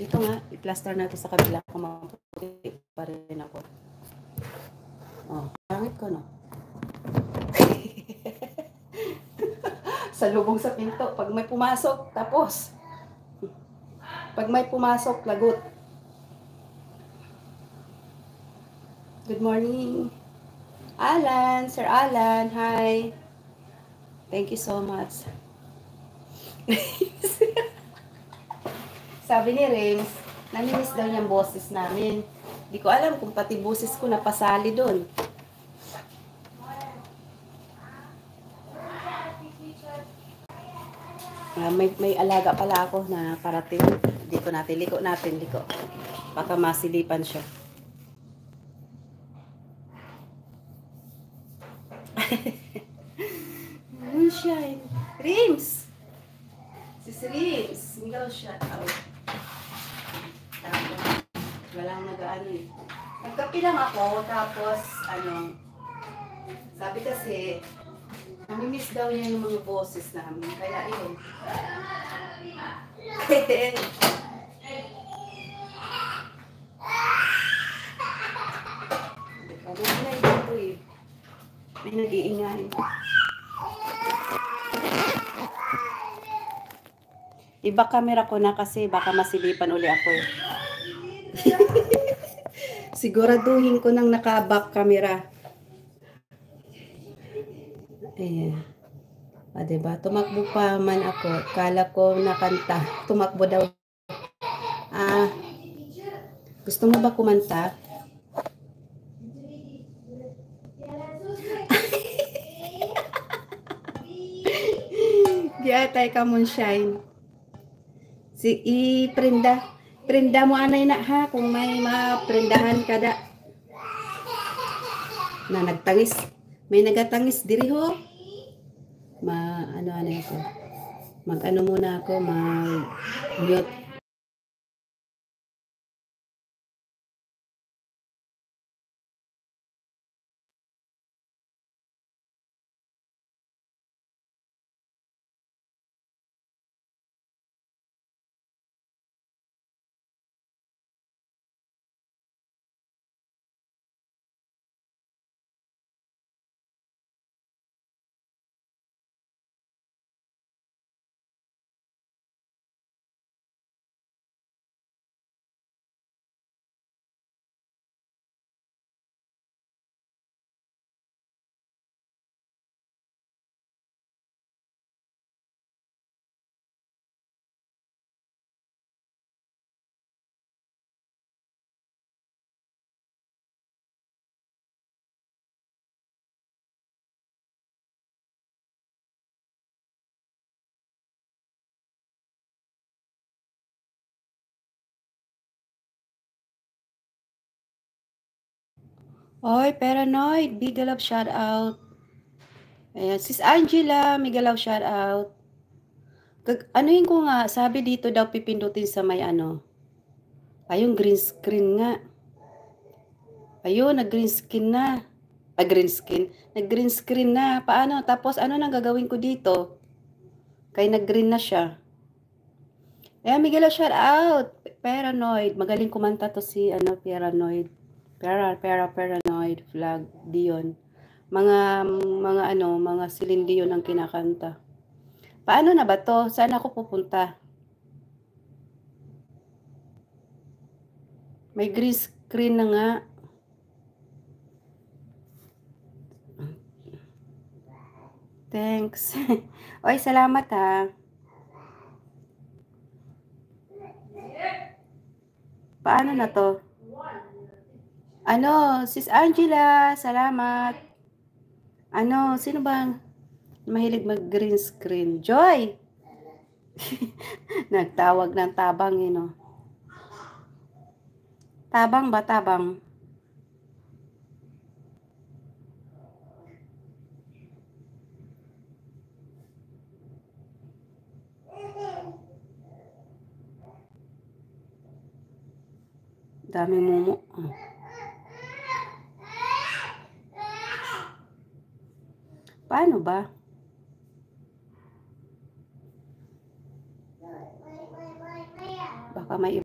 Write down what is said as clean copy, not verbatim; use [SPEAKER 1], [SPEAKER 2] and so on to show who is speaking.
[SPEAKER 1] Dito nga, i-plaster natin sa kabila kung maputi pa rin ako. Oh, pangit ko, no? Sa lubong sa pinto, pag may pumasok, tapos. Pag may pumasok, lagot. Good morning. Alan, Sir Alan, hi. Thank you so much. Sabi ni Rems, namimiss daw niyang boses namin. Di ko alam kung pati boses ko napasali doon. May alaga pala ako na parating. Dito natin, liko. Baka masilipan siya. Moonshine. Rems! Sis Rems, single shot out. Tapos, walang nag-ano eh. Nagkapi lang ako, tapos, sabi kasi, namimiss daw niya yung mga boses namin. Kaya yun. May nag-iingay. Iba camera ko na kasi baka masilipan uli ako eh. Siguraduhin ko nang naka-back camera. Ayan. Ah, diba? Tumakbo pa man ako. Kala ko nakanta. Tumakbo daw. Ah, gusto mo ba kumanta? Giyatay ka, Moonshine. Prenda mo anay na ha, kung may maprendahan ka da. Na nagtangis. May nagatangis diri ho. Ano ako. Mag-ano muna ako, mag-mute. Oy, Paranoid, big love shout out. Ayan, sis Angela, mega love shout out. Anuhin ko nga, sabi dito daw pipindutin sa may ayun, green screen nga. Ayun, nag-green screen na. Nag-green screen na. Paano? Tapos ano nang gagawin ko dito? Kaya nag-green na siya. Ayan, mega love shout out. Paranoid, magaling kumanta to si Paranoid. Paranoid vlog Dion. Mga Celine Dion ang kinakanta. Paano na ba to? Saan ako pupunta? May green screen na nga. Thanks. Oy, salamat ha. Paano na to? Sis Angela, salamat. Sino bang mahilig mag-green screen? Joy! Nagtawag ng tabang, Tabang ba, tabang? Daming mumu. Paano ba? Baka may